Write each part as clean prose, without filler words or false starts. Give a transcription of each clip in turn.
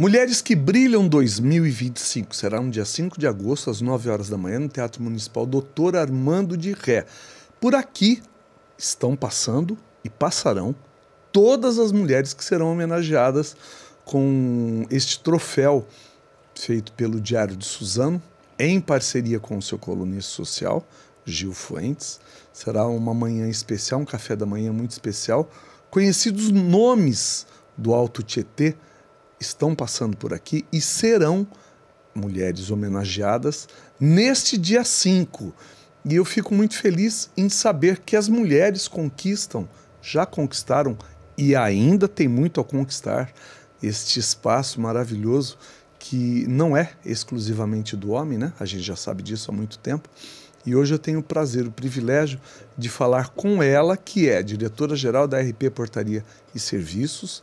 Mulheres que Brilham 2025 será no dia 5 de agosto, às 9 horas da manhã, no Teatro Municipal Dr. Armando de Ré. Por aqui estão passando e passarão todas as mulheres que serão homenageadas com este troféu feito pelo Diário de Suzano, em parceria com o seu colunista social, Gil Fuentes. Será uma manhã especial, um café da manhã muito especial. Conhecidos nomes do Alto Tietê estão passando por aqui e serão mulheres homenageadas neste dia 5. E eu fico muito feliz em saber que as mulheres conquistam, já conquistaram e ainda tem muito a conquistar este espaço maravilhoso que não é exclusivamente do homem, né? A gente já sabe disso há muito tempo. E hoje eu tenho o prazer, o privilégio de falar com ela, que é diretora-geral da RP Portaria e Serviços,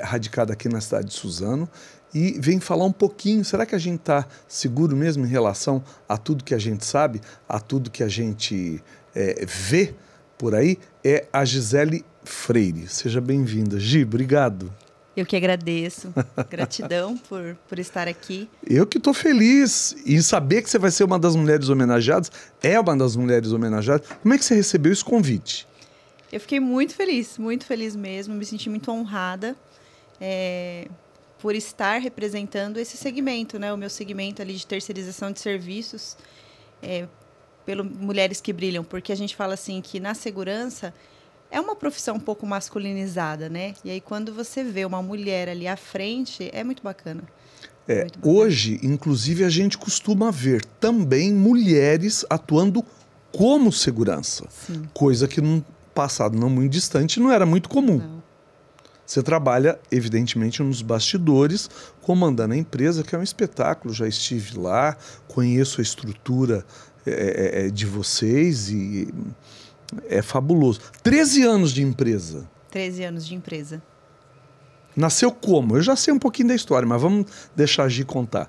radicada aqui na cidade de Suzano, e vem falar um pouquinho, será que a gente está seguro mesmo em relação a tudo que a gente sabe, a tudo que a gente vê por aí? É a Gisele Freire. Seja bem-vinda. Gi, obrigado. Eu que agradeço. Gratidão por estar aqui. Eu que estou feliz em saber que você vai ser uma das mulheres homenageadas, é uma das mulheres homenageadas. Como é que você recebeu esse convite? Eu fiquei muito feliz mesmo. Me senti muito honrada por estar representando esse segmento, né? O meu segmento ali de terceirização de serviços pelo Mulheres que Brilham, porque a gente fala assim que na segurança é uma profissão um pouco masculinizada, né? E aí quando você vê uma mulher ali à frente, é muito bacana. Muito bacana. Hoje, inclusive, a gente costuma ver também mulheres atuando como segurança. Sim. Coisa que no passado não muito distante não era muito comum. Não. Você trabalha, evidentemente, nos bastidores, comandando a empresa, que é um espetáculo. Já estive lá, conheço a estrutura de vocês e é fabuloso. 13 anos de empresa. 13 anos de empresa. Nasceu como? Eu já sei um pouquinho da história, mas vamos deixar a Gi contar.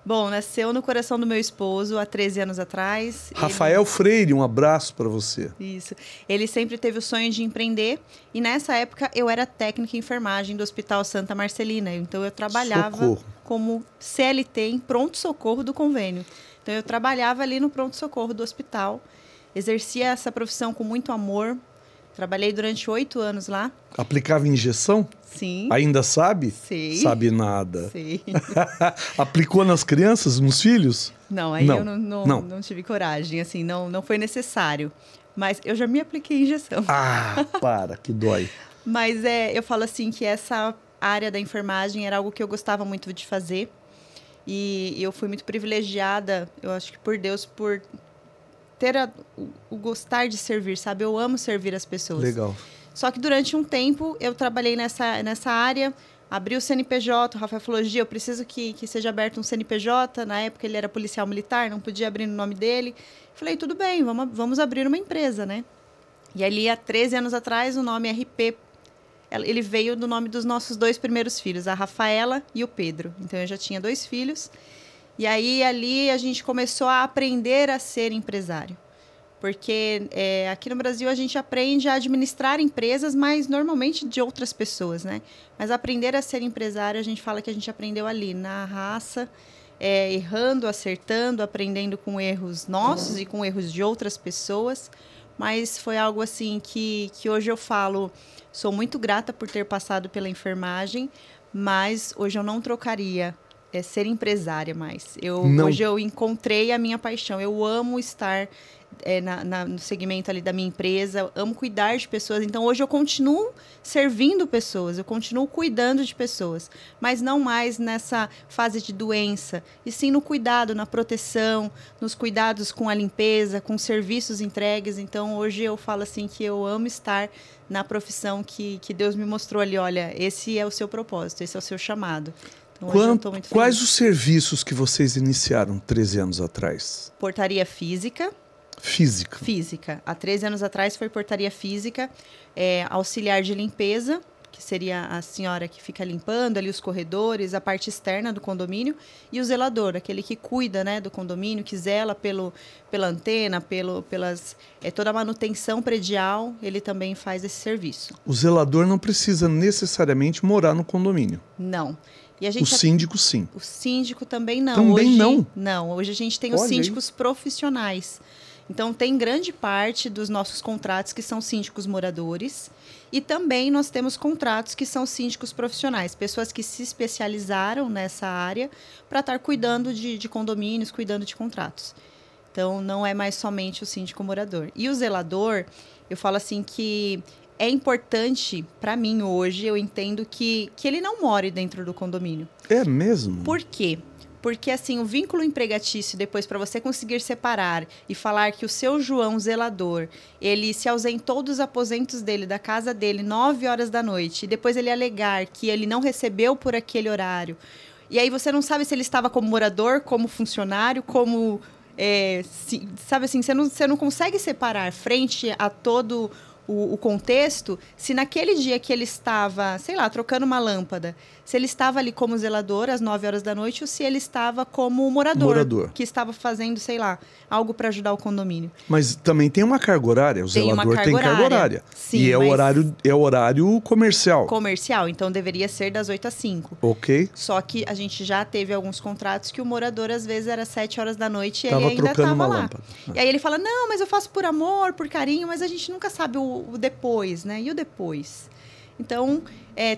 Bom, nasceu no coração do meu esposo há 13 anos atrás. Rafael Freire, um abraço para você. Isso. Ele sempre teve o sonho de empreender e nessa época eu era técnica em enfermagem do Hospital Santa Marcelina. Então eu trabalhava como CLT em pronto-socorro do convênio. Então eu trabalhava ali no pronto-socorro do hospital, exercia essa profissão com muito amor. Trabalhei durante 8 anos lá. Aplicava injeção? Sim. Ainda sabe? Sei. Sabe nada. Sei. Aplicou nas crianças, nos filhos? Não, aí eu não tive coragem, assim, não foi necessário. Mas eu já me apliquei injeção. Ah, para, que dói. Mas eu falo assim que essa área da enfermagem era algo que eu gostava muito de fazer. E eu fui muito privilegiada, eu acho que por Deus, por ter o gostar de servir, sabe? Eu amo servir as pessoas. Legal. Só que durante um tempo eu trabalhei nessa área, abri o CNPJ, o Rafael falou, Gi, eu preciso que seja aberto um CNPJ. Na época ele era policial militar, não podia abrir no nome dele. Falei, tudo bem, vamos abrir uma empresa, né? E ali, há 13 anos atrás, o nome RP, ele veio do nome dos nossos 2 primeiros filhos, a Rafaela e o Pedro. Então eu já tinha 2 filhos. E aí, ali, a gente começou a aprender a ser empresário. Porque aqui no Brasil a gente aprende a administrar empresas, mas normalmente de outras pessoas, né? Mas aprender a ser empresário, a gente fala que a gente aprendeu ali, na raça, errando, acertando, aprendendo com erros nossos e com erros de outras pessoas. Mas foi algo assim que hoje eu falo, sou muito grata por ter passado pela enfermagem, mas hoje eu não trocaria ser empresária mais. Hoje eu encontrei a minha paixão. Eu amo estar no segmento ali da minha empresa, amo cuidar de pessoas. Então, hoje eu continuo servindo pessoas, eu continuo cuidando de pessoas, mas não mais nessa fase de doença, e sim no cuidado, na proteção, nos cuidados com a limpeza, com serviços entregues. Então, hoje eu falo assim que eu amo estar na profissão que Deus me mostrou ali. Olha, esse é o seu propósito, esse é o seu chamado. Então, quais os serviços que vocês iniciaram 13 anos atrás? Portaria física. Física. Há 13 anos atrás foi portaria física, auxiliar de limpeza, que seria a senhora que fica limpando ali os corredores, a parte externa do condomínio, e o zelador, aquele que cuida, né, do condomínio, que zela pela antena, pelas toda a manutenção predial, ele também faz esse serviço. O zelador não precisa necessariamente morar no condomínio. Não. E a gente O síndico, sim. O síndico também não. Também hoje, não? Não, hoje a gente tem Olha os aí. síndicos profissionais. Então, tem grande parte dos nossos contratos que são síndicos moradores e também nós temos contratos que são síndicos profissionais, pessoas que se especializaram nessa área para estar cuidando de condomínios, cuidando de contratos. Então, não é mais somente o síndico morador. E o zelador, eu falo assim que é importante, para mim hoje, eu entendo que ele não more dentro do condomínio. É mesmo? Por quê? Porque, assim, o vínculo empregatício, depois, para você conseguir separar e falar que o seu João zelador, ele se ausentou dos aposentos dele, da casa dele, 9 horas da noite, e depois ele alegar que ele não recebeu por aquele horário. E aí você não sabe se ele estava como morador, como funcionário, como... sabe assim, você não consegue separar frente a todo o contexto, se naquele dia que ele estava, sei lá, trocando uma lâmpada, se ele estava ali como zelador às 9 horas da noite ou se ele estava como morador. Que estava fazendo, sei lá, algo para ajudar o condomínio. Mas também tem uma carga horária, o zelador tem carga horária. Sim, e é horário comercial. Comercial, então deveria ser das 8 às 5. Ok. Só que a gente já teve alguns contratos que o morador, às vezes, era 7 horas da noite e ele ainda trocando estava uma lá. lâmpada. E aí ele fala, não, mas eu faço por amor, por carinho, mas a gente nunca sabe o depois, né? E o depois? Então,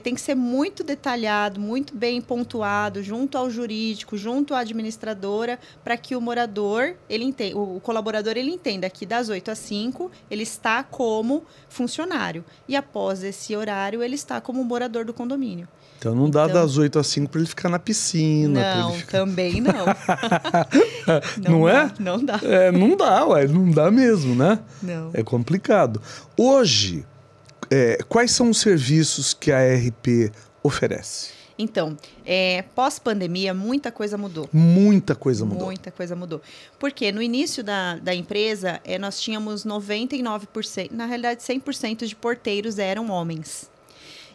tem que ser muito detalhado, muito bem pontuado, junto ao jurídico, junto à administradora, para que o morador, o colaborador, ele entenda que das 8 às 5, ele está como funcionário. E após esse horário, ele está como morador do condomínio. Então não dá das 8 às 5 para ele ficar na piscina. Não, também não. Não é? Não dá. Não dá, ué, não dá mesmo, né? Não. É complicado. Hoje, quais são os serviços que a RP oferece? Então, pós-pandemia, muita coisa mudou. Muita coisa mudou. Muita coisa mudou. Porque no início da empresa, nós tínhamos 99%, na realidade 100% de porteiros eram homens.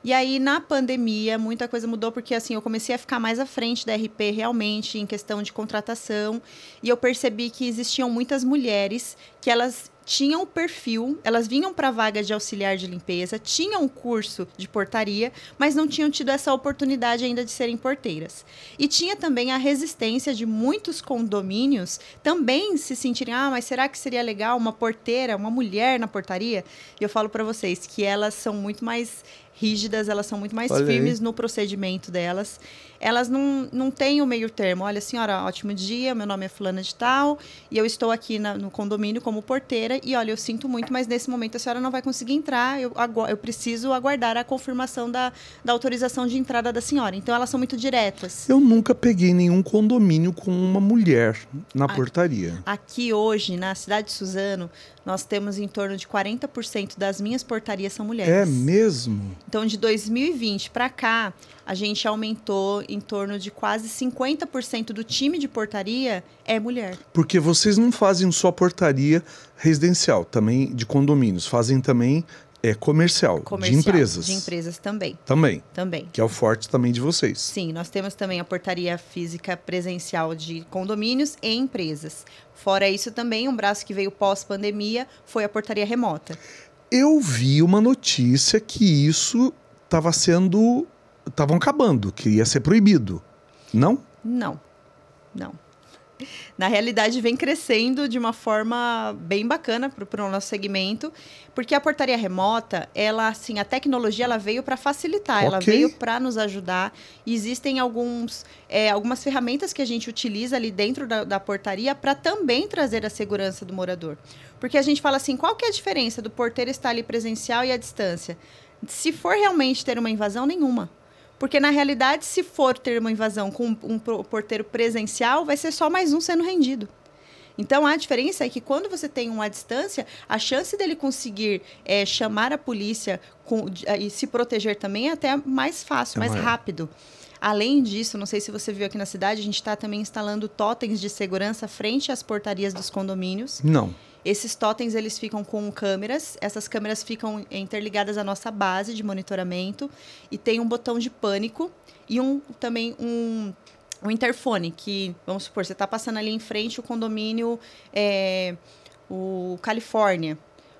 E aí, na pandemia, muita coisa mudou, porque assim, eu comecei a ficar mais à frente da RP realmente em questão de contratação. E eu percebi que existiam muitas mulheres que elas tinham o perfil, elas vinham para a vaga de auxiliar de limpeza, tinham um curso de portaria, mas não tinham tido essa oportunidade ainda de serem porteiras. E tinha também a resistência de muitos condomínios também se sentirem, mas será que seria legal uma porteira, uma mulher na portaria? E eu falo para vocês que elas são muito mais rígidas, elas são muito mais firmes no procedimento delas. Elas não têm o meio termo. Olha, senhora, ótimo dia, meu nome é fulana de tal, e eu estou aqui no condomínio como porteira, e olha, eu sinto muito, mas nesse momento a senhora não vai conseguir entrar, eu preciso aguardar a confirmação da autorização de entrada da senhora. Então, elas são muito diretas. Eu nunca peguei nenhum condomínio com uma mulher na portaria. Aqui hoje, na cidade de Suzano, nós temos em torno de 40% das minhas portarias são mulheres. É mesmo? Então, de 2020 para cá, a gente aumentou em torno de quase 50% do time de portaria é mulher. Porque vocês não fazem só portaria residencial, também de condomínios, fazem também comercial, de empresas. De empresas também. Também. Que é o forte também de vocês. Sim, nós temos também a portaria física presencial de condomínios e empresas. Fora isso também, um braço que veio pós-pandemia foi a portaria remota. Eu vi uma notícia que isso estavam acabando, que ia ser proibido. Não? Não. Na realidade, vem crescendo de uma forma bem bacana para o nosso segmento, porque a portaria remota, a tecnologia ela veio para facilitar, ela veio para nos ajudar. E existem algumas ferramentas que a gente utiliza ali dentro da portaria para também trazer a segurança do morador. Porque a gente fala assim, qual que é a diferença do porteiro estar ali presencial e à distância? Se for realmente ter uma invasão, nenhuma. Porque, na realidade, se for ter uma invasão com um porteiro presencial, vai ser só mais um sendo rendido. Então, a diferença é que quando você tem um à distância, a chance dele conseguir chamar a polícia e se proteger também é até mais fácil, mais rápido. Além disso, não sei se você viu aqui na cidade, a gente está também instalando totens de segurança frente às portarias dos condomínios. Não. Esses totens, eles ficam com câmeras. Essas câmeras ficam interligadas à nossa base de monitoramento. E tem um botão de pânico e também um interfone, que, vamos supor, você está passando ali em frente o condomínio, o Califórnia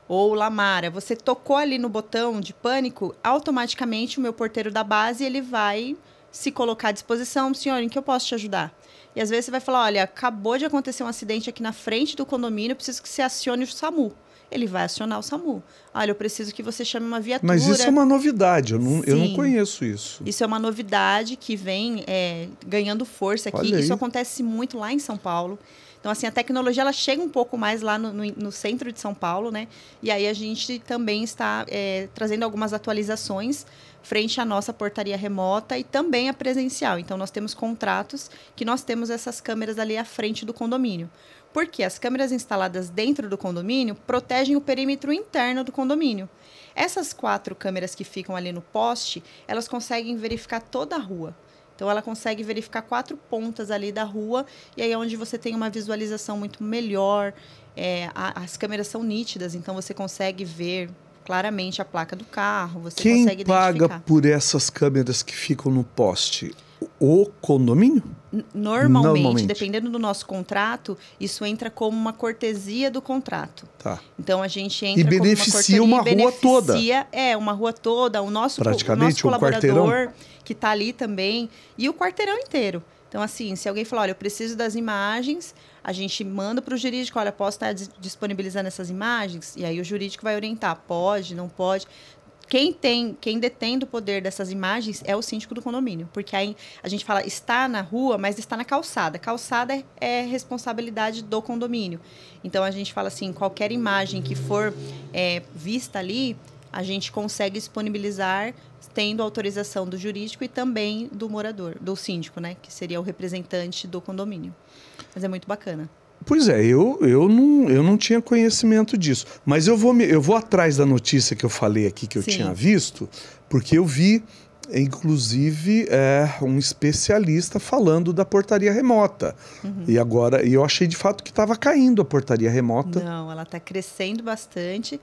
ou Lamara. Você tocou ali no botão de pânico, automaticamente o meu porteiro da base, ele vai se colocar à disposição. Senhor, em que eu posso te ajudar? E às vezes você vai falar, olha, acabou de acontecer um acidente aqui na frente do condomínio, eu preciso que você acione o SAMU. Ele vai acionar o SAMU. Olha, eu preciso que você chame uma viatura. Mas isso é uma novidade, eu não conheço isso. Isso é uma novidade que vem ganhando força aqui. Isso acontece muito lá em São Paulo. Então, assim, a tecnologia ela chega um pouco mais lá no centro de São Paulo, né? E aí a gente também está trazendo algumas atualizações frente à nossa portaria remota e também a presencial. Então, nós temos contratos que nós temos essas câmeras ali à frente do condomínio. Porque as câmeras instaladas dentro do condomínio protegem o perímetro interno do condomínio. Essas 4 câmeras que ficam ali no poste, elas conseguem verificar toda a rua. Então, ela consegue verificar 4 pontas ali da rua, e aí é onde você tem uma visualização muito melhor. As câmeras são nítidas, então você consegue ver claramente a placa do carro, você consegue identificar. Quem paga por essas câmeras que ficam no poste? O condomínio? Normalmente, dependendo do nosso contrato, isso entra como uma cortesia do contrato. Tá. Então, a gente entra e beneficia como uma cortesia, rua toda. Uma rua toda. O nosso colaborador que está ali também. E o quarteirão inteiro. Então, assim, se alguém falar, olha, eu preciso das imagens, a gente manda para o jurídico, olha, posso estar disponibilizando essas imagens? E aí o jurídico vai orientar, pode, não pode. Quem detém do poder dessas imagens é o síndico do condomínio, porque aí a gente fala está na rua, mas está na calçada. Calçada é responsabilidade do condomínio. Então a gente fala assim, qualquer imagem que for vista ali, a gente consegue disponibilizar tendo autorização do jurídico e também do morador, do síndico, né, que seria o representante do condomínio. Mas é muito bacana. Pois é, eu não tinha conhecimento disso. Mas eu vou atrás da notícia que eu falei aqui, que eu tinha visto, porque eu vi, inclusive, um especialista falando da portaria remota. Uhum. E eu achei de fato que estava caindo a portaria remota. Não, ela está crescendo bastante.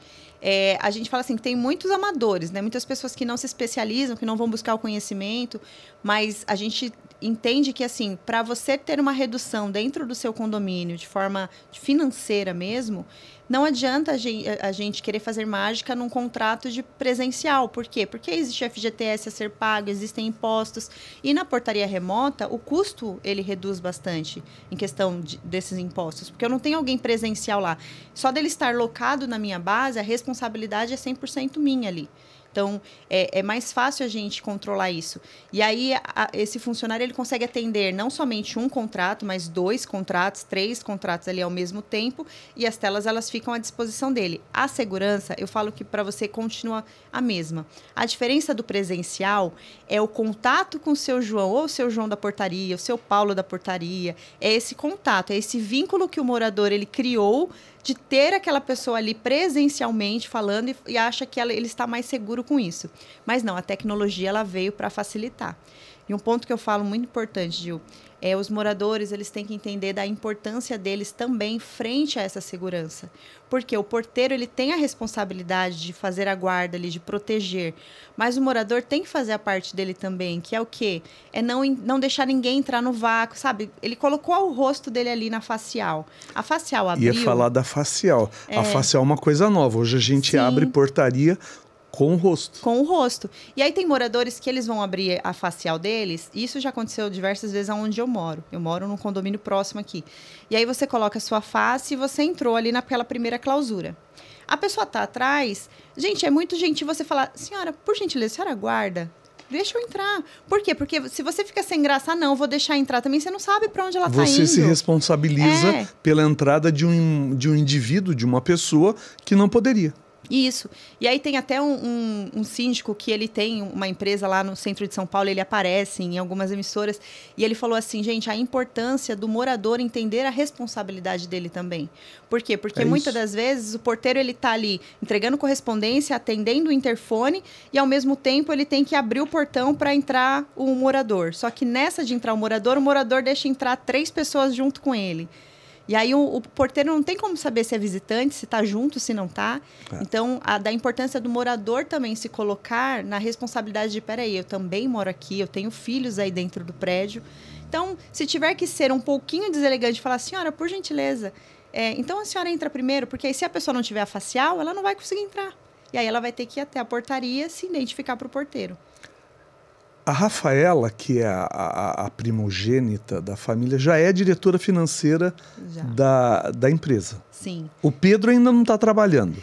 A gente fala assim, que tem muitos amadores, né? Muitas pessoas que não se especializam, que não vão buscar o conhecimento, mas a gente entende que, assim, para você ter uma redução dentro do seu condomínio, de forma financeira mesmo, não adianta a gente querer fazer mágica num contrato de presencial. Por quê? Porque existe FGTS a ser pago, existem impostos. E na portaria remota, o custo ele reduz bastante em questão desses impostos. Porque eu não tenho alguém presencial lá. Só dele estar locado na minha base, a responsabilidade é 100% minha ali. Então, é mais fácil a gente controlar isso. E aí, esse funcionário ele consegue atender não somente um contrato, mas 2 contratos, 3 contratos ali ao mesmo tempo, e as telas elas ficam à disposição dele. A segurança, eu falo que para você continua a mesma. A diferença do presencial é o contato com o seu João, ou o seu João da portaria, o seu Paulo da portaria. É esse contato, é esse vínculo que o morador ele criou de ter aquela pessoa ali presencialmente falando e acha que ele está mais seguro com isso. Mas não, a tecnologia ela veio para facilitar. E um ponto que eu falo muito importante, Gil, os moradores eles têm que entender da importância deles também frente a essa segurança. Porque o porteiro ele tem a responsabilidade de fazer a guarda ali, de proteger. Mas o morador tem que fazer a parte dele também, que é o quê? É não deixar ninguém entrar no vácuo, sabe? Ele colocou o rosto dele ali na facial. A facial abriu... Ia falar da facial. A facial é uma coisa nova. Hoje a gente abre portaria com o rosto. Com o rosto. E aí tem moradores que eles vão abrir a facial deles, e isso já aconteceu diversas vezes onde eu moro. Eu moro num condomínio próximo aqui. E aí você coloca a sua face e você entrou ali naquela primeira clausura. A pessoa tá atrás. Gente, é muito gentil você falar, senhora, por gentileza, a senhora guarda? Deixa eu entrar. Por quê? Porque se você fica sem graça, não, vou deixar entrar também, você não sabe para onde ela tá indo. Você se responsabiliza pela entrada de um indivíduo, de uma pessoa que não poderia. Isso. E aí tem até um síndico que ele tem uma empresa lá no centro de São Paulo, ele aparece em algumas emissoras, e ele falou assim, gente, a importância do morador entender a responsabilidade dele também. Por quê? Porque muitas das vezes o porteiro ele tá ali entregando correspondência, atendendo o interfone, e ao mesmo tempo ele tem que abrir o portão para entrar o morador. Só que nessa de entrar o morador deixa entrar 3 pessoas junto com ele. E aí o porteiro não tem como saber se é visitante, se está junto, se não está. Então, da importância do morador também se colocar na responsabilidade de, peraí, eu também moro aqui, eu tenho filhos aí dentro do prédio. Então, se tiver que ser um pouquinho deselegante, falar, senhora, por gentileza, então a senhora entra primeiro, porque aí se a pessoa não tiver a facial, ela não vai conseguir entrar. E aí ela vai ter que ir até a portaria se identificar para o porteiro. A Rafaela, que é a primogênita da família, já é diretora financeira da empresa. Sim. O Pedro ainda não está trabalhando.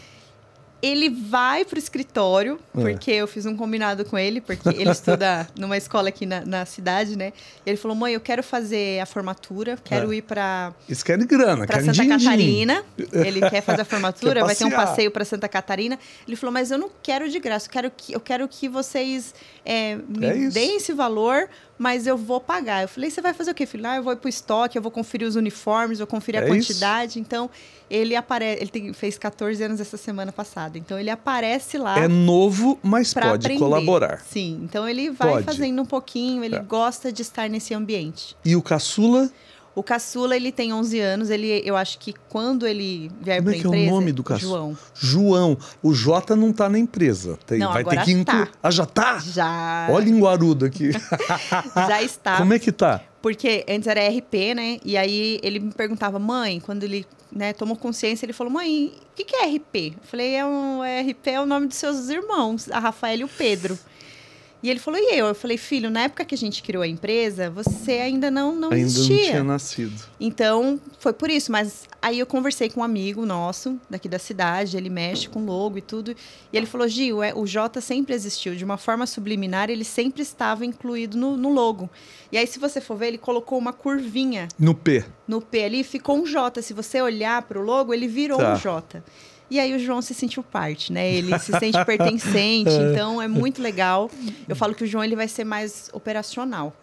Ele vai pro escritório, porque eu fiz um combinado com ele, porque ele estuda numa escola aqui na cidade, né? Ele falou, mãe, eu quero fazer a formatura, quero ir para... Eles querem grana, para querem Santa din-din. Catarina. Ele quer fazer a formatura, vai ter um passear. passeio para Santa Catarina. Ele falou, mas eu não quero de graça, eu quero que vocês me deem esse valor, mas eu vou pagar. Eu falei, você vai fazer o quê, filho? Eu vou ir pro estoque, eu vou conferir os uniformes, vou conferir a quantidade. Então, ele aparece, fez 14 anos essa semana passada. Então, ele aparece lá. É novo, mas pode aprender. colaborar. Sim, então ele vai fazendo um pouquinho, ele gosta de estar nesse ambiente. E o caçula? O caçula, ele tem 11 anos, eu acho que quando ele vier para a empresa... Como é que é o nome do caçula? João. João. O Jota não tá na empresa. Não, vai agora ter que incluir. tá. Ah, já tá? Já. Olha em Guarudo aqui. Já está. Como é que tá? Porque antes era RP, né? E aí ele me perguntava, mãe, quando ele tomou consciência, ele falou, mãe, o que é RP? Eu falei, RP é o nome dos seus irmãos, a Rafaela e o Pedro. E ele falou, e eu? Eu falei, filho, na época que a gente criou a empresa, você ainda não existia. Ainda não tinha nascido. Então, foi por isso. Mas aí eu conversei com um amigo nosso, daqui da cidade, ele mexe com logo e tudo. E ele falou, Gil, o J sempre existiu. De uma forma subliminar, ele sempre estava incluído no logo. E aí, se você for ver, ele colocou uma curvinha. No P. No P ali, ficou um J. Se você olhar para o logo, ele virou um J. E aí o João se sentiu parte, né? Ele se sente pertencente, então é muito legal. Eu falo que o João ele vai ser mais operacional.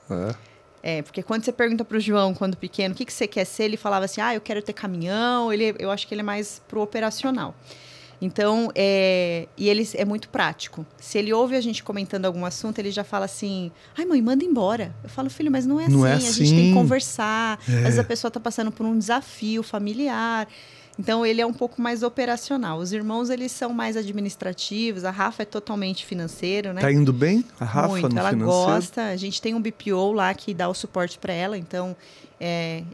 Porque quando você pergunta pro João, quando pequeno, o que você quer ser? Ele falava assim, eu quero ter caminhão. Eu acho que ele é mais pro operacional. Então, e ele é muito prático. Se ele ouve a gente comentando algum assunto, ele já fala assim, ai mãe, manda embora. Eu falo, filho, mas não é assim. A gente tem que conversar. Às vezes a pessoa tá passando por um desafio familiar. Então, ele é um pouco mais operacional. Os irmãos, eles são mais administrativos. A Rafa é totalmente financeiro, né? Tá indo bem? A Rafa muito, no ela financeiro? gosta. A gente tem um BPO lá que dá o suporte para ela. Então,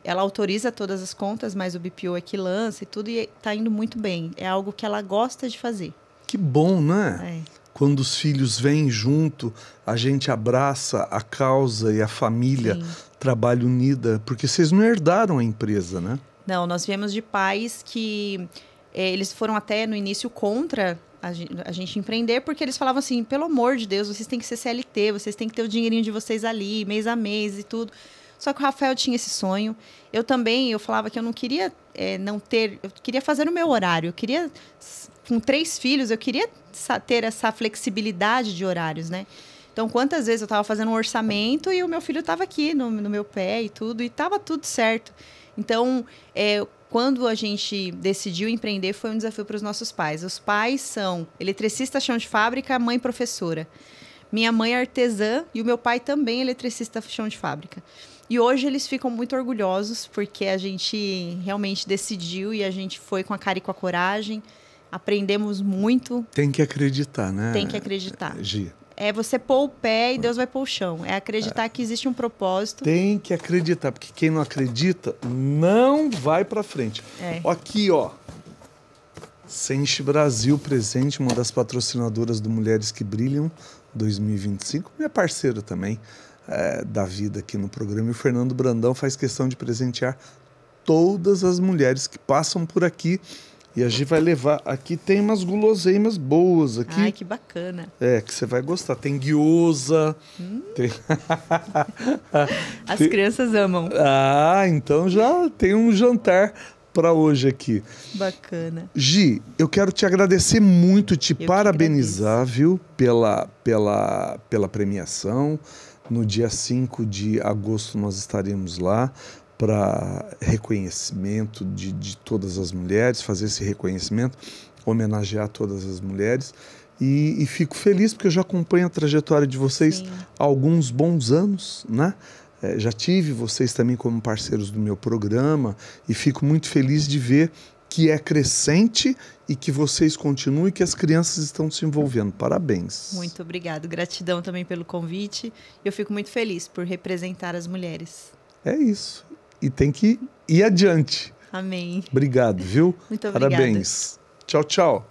ela autoriza todas as contas, mas o BPO é que lança e tudo. E tá indo muito bem. É algo que ela gosta de fazer. Que bom, né? Quando os filhos vêm junto, a gente abraça a causa e a família, trabalho unida. Porque vocês não herdaram a empresa, né? Não, nós viemos de pais que eles foram até no início contra a gente empreender, porque eles falavam assim, pelo amor de Deus, vocês têm que ser CLT, vocês têm que ter o dinheirinho de vocês ali, mês a mês e tudo. Só que o Rafael tinha esse sonho. Eu falava que eu não queria eu queria fazer o meu horário. Eu queria, com 3 filhos, eu queria ter essa flexibilidade de horários, né? Então, quantas vezes eu estava fazendo um orçamento e o meu filho estava aqui no meu pé e tudo, e estava tudo certo. Então, quando a gente decidiu empreender, foi um desafio para os nossos pais. Os pais são eletricista, chão de fábrica, mãe professora. Minha mãe é artesã e o meu pai também é eletricista, chão de fábrica. E hoje eles ficam muito orgulhosos porque a gente realmente decidiu e a gente foi com a cara e com a coragem. Aprendemos muito. Tem que acreditar, né? Tem que acreditar. Gi. É você pôr o pé e Deus vai pôr o chão. É acreditar que existe um propósito. Tem que acreditar, porque quem não acredita não vai pra frente. Aqui, ó. Senche Brasil presente, uma das patrocinadoras do Mulheres que Brilham 2025. Minha parceira também da vida aqui no programa. E o Fernando Brandão faz questão de presentear todas as mulheres que passam por aqui. E a gente vai levar... Aqui tem umas guloseimas boas aqui. Ai, que bacana. Que você vai gostar. Tem gyoza. Tem... As crianças amam. Então já tem um jantar para hoje aqui. Bacana. Gi, eu quero te agradecer muito, te parabenizar, viu, pela premiação. No dia 5 de agosto nós estaremos lá para reconhecimento de todas as mulheres, fazer esse reconhecimento, homenagear todas as mulheres. E fico feliz porque eu já acompanho a trajetória de vocês há alguns bons anos, né? Já tive vocês também como parceiros do meu programa e fico muito feliz de ver que é crescente e que vocês continuem e que as crianças estão se envolvendo. Parabéns. Muito obrigado. Gratidão também pelo convite. Eu fico muito feliz por representar as mulheres. É isso. E tem que ir adiante. Amém. Obrigado, viu? Muito obrigada. Parabéns. Tchau, tchau.